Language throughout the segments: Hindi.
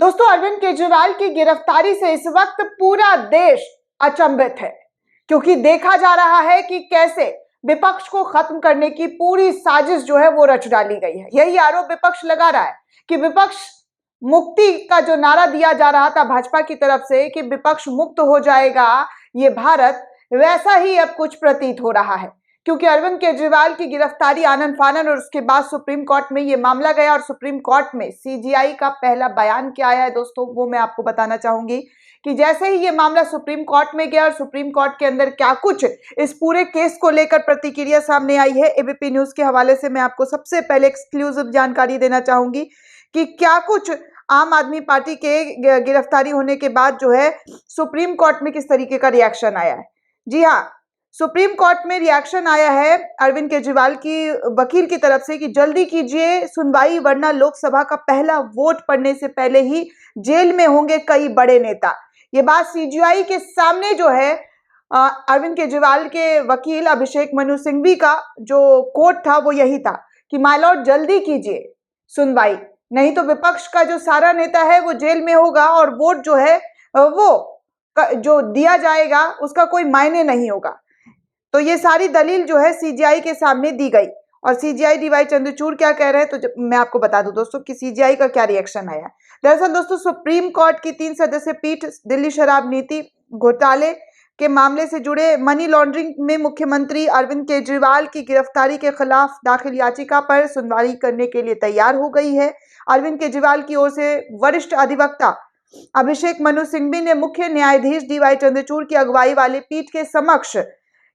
दोस्तों, अरविंद केजरीवाल की गिरफ्तारी से इस वक्त पूरा देश अचंभित है, क्योंकि देखा जा रहा है कि कैसे विपक्ष को खत्म करने की पूरी साजिश जो है वो रच डाली गई है। यही आरोप विपक्ष लगा रहा है कि विपक्ष मुक्ति का जो नारा दिया जा रहा था भाजपा की तरफ से कि विपक्ष मुक्त हो जाएगा ये भारत, वैसा ही अब कुछ प्रतीत हो रहा है। क्योंकि अरविंद केजरीवाल की गिरफ्तारी आनन फानन और उसके बाद सुप्रीम कोर्ट में ये मामला गया और सुप्रीम कोर्ट में सीजीआई का पहला बयान क्या आया है दोस्तों, वो मैं आपको बताना चाहूंगी कि जैसे ही ये मामला सुप्रीम कोर्ट में गया और सुप्रीम कोर्ट के अंदर क्या कुछ इस पूरे केस को लेकर प्रतिक्रिया सामने आई है। एबीपी न्यूज के हवाले से मैं आपको सबसे पहले एक्सक्लूसिव जानकारी देना चाहूंगी कि क्या कुछ आम आदमी पार्टी के गिरफ्तारी होने के बाद जो है सुप्रीम कोर्ट में किस तरीके का रिएक्शन आया है। जी हाँ, सुप्रीम कोर्ट में रिएक्शन आया है अरविंद केजरीवाल की वकील की तरफ से कि जल्दी कीजिए सुनवाई, वरना लोकसभा का पहला वोट पड़ने से पहले ही जेल में होंगे कई बड़े नेता। ये बात सीजीआई के सामने जो है अरविंद केजरीवाल के वकील अभिषेक मनु सिंघवी का जो कोट था वो यही था कि माय लॉर्ड जल्दी कीजिए सुनवाई, नहीं तो विपक्ष का जो सारा नेता है वो जेल में होगा और वोट जो है वो जो दिया जाएगा उसका कोई मायने नहीं होगा। तो ये सारी दलील जो है सीजीआई के सामने दी गई और सीजीआई डीवाई चंद्रचूड़ क्या कह रहे हैं तो मैं आपको बता दूं दोस्तों कि सीजीआई का क्या रिएक्शन आया। दरअसल दोस्तों, सुप्रीम कोर्ट की 3 सदस्यीय पीठ दिल्ली शराब नीति घोटाले के मामले से जुड़े मनी लॉन्ड्रिंग में मुख्यमंत्री अरविंद केजरीवाल की गिरफ्तारी के खिलाफ दाखिल याचिका पर सुनवाई करने के लिए तैयार हो गई है। अरविंद केजरीवाल की ओर से वरिष्ठ अधिवक्ता अभिषेक मनु सिंघवी ने मुख्य न्यायाधीश डीवाई चंद्रचूड़ की अगुवाई वाली पीठ के समक्ष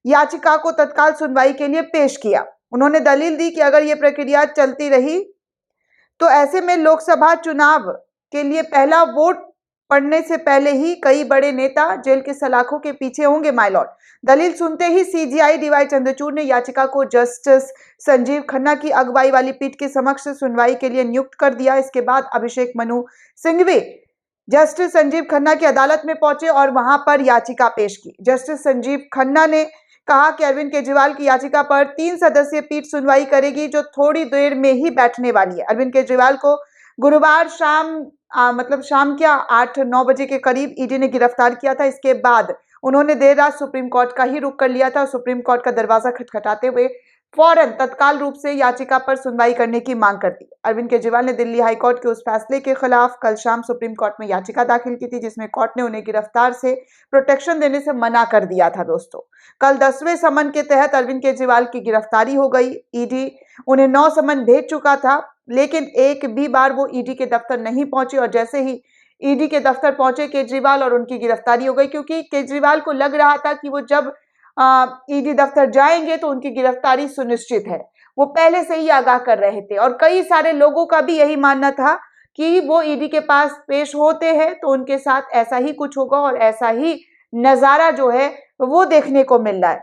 याचिका को तत्काल सुनवाई के लिए पेश किया। उन्होंने दलील दी कि अगर ये प्रक्रिया चलती रही तो ऐसे में लोकसभा चुनाव के लिए पहला वोट पड़ने से पहले ही कई बड़े नेता जेल के सलाखों के पीछे होंगे माय लॉर्ड। दलील सुनते ही सीजीआई डीवाई चंद्रचूड़ ने याचिका को जस्टिस संजीव खन्ना की अगुवाई वाली पीठ के समक्ष सुनवाई के लिए नियुक्त कर दिया। इसके बाद अभिषेक मनु सिंघवी जस्टिस संजीव खन्ना की अदालत में पहुंचे और वहां पर याचिका पेश की। जस्टिस संजीव खन्ना ने कहा कि अरविंद केजरीवाल की याचिका पर 3 सदस्यीय पीठ सुनवाई करेगी जो थोड़ी देर में ही बैठने वाली है। अरविंद केजरीवाल को गुरुवार शाम क्या 8-9 बजे के करीब ईडी ने गिरफ्तार किया था। इसके बाद उन्होंने देर रात सुप्रीम कोर्ट का ही रुख कर लिया था। सुप्रीम कोर्ट का दरवाजा खटखटाते हुए फौरन तत्काल रूप से याचिका पर सुनवाई करने की मांग कर दी। अरविंद केजरीवाल ने दिल्ली हाईकोर्ट के उस फैसले के खिलाफ कल शाम सुप्रीम कोर्ट में याचिका दाखिल की थी जिसमें कोर्ट ने उन्हें गिरफ्तार से प्रोटेक्शन देने से मना कर दिया था। दोस्तों, कल 10वें समन के तहत अरविंद केजरीवाल की गिरफ्तारी हो गई। ईडी उन्हें 9 समन भेज चुका था, लेकिन एक भी बार वो ईडी के दफ्तर नहीं पहुंचे और जैसे ही ईडी के दफ्तर पहुंचे केजरीवाल और उनकी गिरफ्तारी हो गई, क्योंकि केजरीवाल को लग रहा था कि वो जब ईडी दफ्तर जाएंगे तो उनकी गिरफ्तारी सुनिश्चित है। वो पहले से ही आगाह कर रहे थे और कई सारे लोगों का भी यही मानना था कि वो ईडी के पास पेश होते हैं तो उनके साथ ऐसा ही कुछ होगा और ऐसा ही नजारा जो है वो देखने को मिल रहा है।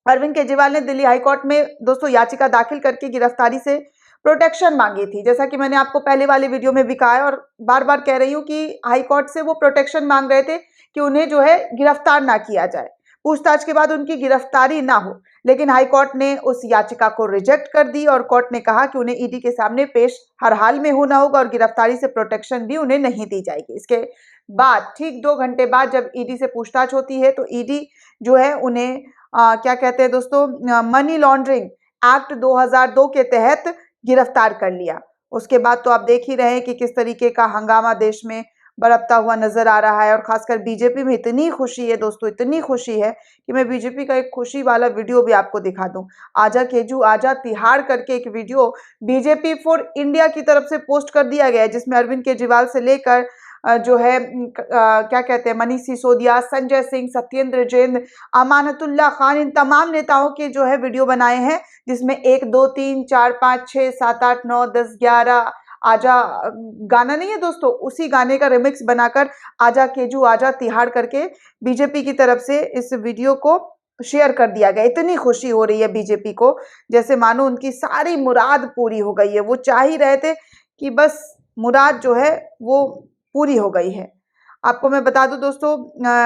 अरविंद केजरीवाल ने दिल्ली हाईकोर्ट में दोस्तों याचिका दाखिल करके गिरफ्तारी से प्रोटेक्शन मांगी थी। जैसा कि मैंने आपको पहले वाले वीडियो में भी कहा है और बार बार कह रही हूँ कि हाईकोर्ट से वो प्रोटेक्शन मांग रहे थे कि उन्हें जो है गिरफ्तार ना किया जाए, पूछताछ के बाद उनकी गिरफ्तारी ना हो। लेकिन हाईकोर्ट ने उस याचिका को रिजेक्ट कर दी और कोर्ट ने कहा कि उन्हें ईडी के सामने पेश हर हाल में होना होगा और गिरफ्तारी से प्रोटेक्शन भी उन्हें नहीं दी जाएगी। इसके बाद ठीक 2 घंटे बाद जब ईडी से पूछताछ होती है तो ईडी जो है उन्हें क्या कहते हैं दोस्तों, मनी लॉन्ड्रिंग एक्ट 2002 के तहत गिरफ्तार कर लिया। उसके बाद तो आप देख ही रहे हैं कि किस तरीके का हंगामा देश में बरपता हुआ नजर आ रहा है और खासकर बीजेपी में इतनी खुशी है दोस्तों, इतनी खुशी है कि मैं बीजेपी का एक खुशी वाला वीडियो भी आपको दिखा दूं। आजा केजू आजा तिहाड़ करके एक वीडियो बीजेपी फॉर इंडिया की तरफ से पोस्ट कर दिया गया है जिसमें अरविंद केजरीवाल से लेकर जो है क्या कहते हैं मनीष सिसोदिया, संजय सिंह, सत्येंद्र जैन, अमानतुल्लाह खान, इन तमाम नेताओं के जो है वीडियो बनाए हैं जिसमें 1 2 3 4 5 6 7 8 9 10 11 आजा गाना नहीं है दोस्तों, उसी गाने का रिमिक्स बनाकर आजा केजू आजा तिहाड़ करके बीजेपी की तरफ से इस वीडियो को शेयर कर दिया गया। इतनी खुशी हो रही है बीजेपी को जैसे मानो उनकी सारी मुराद पूरी हो गई है। वो चाह ही रहे थे कि बस मुराद जो है वो पूरी हो गई है। आपको मैं बता दूं दोस्तों,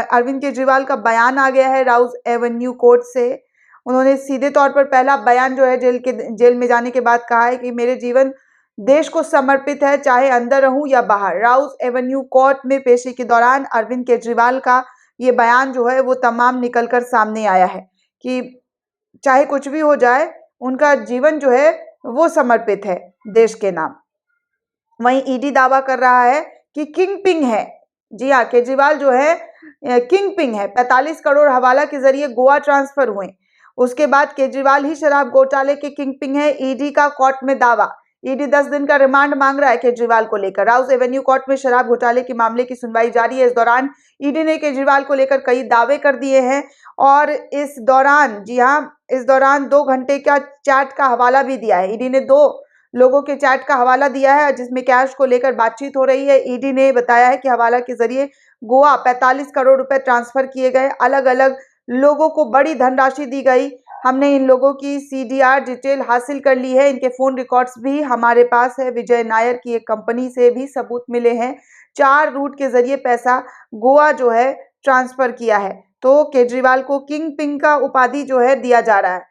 अरविंद केजरीवाल का बयान आ गया है राउज एवेन्यू कोर्ट से। उन्होंने सीधे तौर पर पहला बयान जो है जेल में जाने के बाद कहा है कि मेरे जीवन देश को समर्पित है, चाहे अंदर रहूं या बाहर। राउस एवेन्यू कोर्ट में पेशी के दौरान अरविंद केजरीवाल का ये बयान जो है वो तमाम निकलकर सामने आया है कि चाहे कुछ भी हो जाए, उनका जीवन जो है वो समर्पित है देश के नाम। वहीं ईडी दावा कर रहा है कि किंगपिन है। जी हाँ, केजरीवाल जो है किंगपिन है। 45 करोड़ हवाला के जरिए गोवा ट्रांसफर हुए। उसके बाद केजरीवाल ही शराब घोटाले के किंगपिन है, ईडी का कोर्ट में दावा। ईडी 10 दिन का रिमांड मांग रहा है केजरीवाल को लेकर। राउस एवेन्यू कोर्ट में शराब घोटाले के मामले की सुनवाई जारी है। इस दौरान ईडी ने केजरीवाल को लेकर कई दावे कर दिए हैं और इस दौरान, जी हाँ, इस दौरान 2 घंटे का चैट का हवाला भी दिया है। ईडी ने 2 लोगों के चैट का हवाला दिया है जिसमें कैश को लेकर बातचीत हो रही है। ईडी ने बताया है कि हवाला के जरिए गोवा 45 करोड़ रुपए ट्रांसफर किए गए, अलग अलग लोगों को बड़ी धनराशि दी गई। हमने इन लोगों की सीडीआर डिटेल हासिल कर ली है, इनके फोन रिकॉर्ड्स भी हमारे पास है। विजय नायर की एक कंपनी से भी सबूत मिले हैं। 4 रूट के जरिए पैसा गोवा जो है ट्रांसफर किया है। तो केजरीवाल को किंग पिन का उपाधि जो है दिया जा रहा है।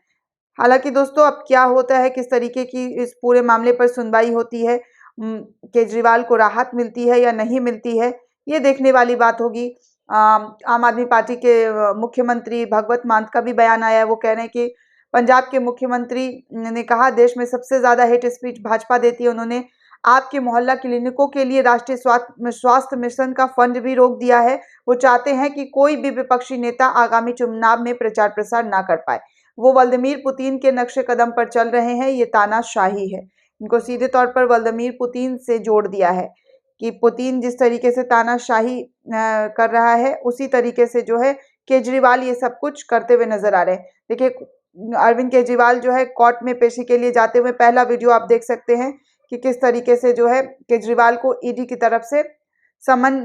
हालांकि दोस्तों, अब क्या होता है, किस तरीके की इस पूरे मामले पर सुनवाई होती है, केजरीवाल को राहत मिलती है या नहीं मिलती है, ये देखने वाली बात होगी। आम आदमी पार्टी के मुख्यमंत्री भगवत मान का भी बयान आया है। वो कह रहे हैं कि पंजाब के मुख्यमंत्री ने कहा देश में सबसे ज्यादा हेट स्पीच भाजपा देती है। उन्होंने आपके मोहल्ला क्लिनिकों के लिए राष्ट्रीय स्वास्थ्य मिशन का फंड भी रोक दिया है। वो चाहते हैं कि कोई भी विपक्षी नेता आगामी चुनाव में प्रचार प्रसार ना कर पाए। वो व्लादिमीर पुतिन के नक्शे कदम पर चल रहे हैं, ये तानाशाही है। इनको सीधे तौर पर व्लादिमीर पुतिन से जोड़ दिया है कि पुतिन जिस तरीके से तानाशाही कर रहा है, उसी तरीके से जो है केजरीवाल ये सब कुछ करते हुए नजर आ रहे हैं। देखिए, अरविंद केजरीवाल जो है कोर्ट में पेशी के लिए जाते हुए पहला वीडियो आप देख सकते हैं कि किस तरीके से जो है केजरीवाल को ईडी की तरफ से समन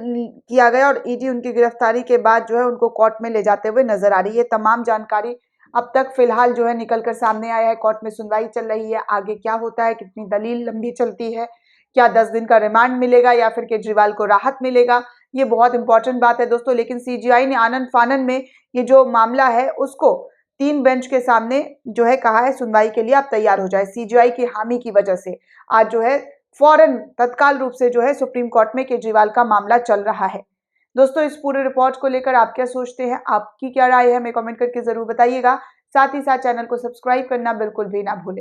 किया गया और ईडी उनकी गिरफ्तारी के बाद जो है उनको कोर्ट में ले जाते हुए नजर आ रही है। तमाम जानकारी अब तक फिलहाल जो है निकलकर सामने आया है। कोर्ट में सुनवाई चल रही है, आगे क्या होता है, कितनी दलील लंबी चलती है, क्या 10 दिन का रिमांड मिलेगा या फिर केजरीवाल को राहत मिलेगा, ये बहुत इंपॉर्टेंट बात है दोस्तों। लेकिन सीजीआई ने आनन फानन में ये जो मामला है उसको 3 बेंच के सामने जो है कहा है सुनवाई के लिए आप तैयार हो जाए। सीजीआई की हामी की वजह से आज जो है फौरन तत्काल रूप से जो है सुप्रीम कोर्ट में केजरीवाल का मामला चल रहा है। दोस्तों, इस पूरे रिपोर्ट को लेकर आप क्या सोचते हैं, आपकी क्या राय है, हमें कमेंट करके जरूर बताइएगा। साथ ही साथ चैनल को सब्सक्राइब करना बिल्कुल भी ना भूलें।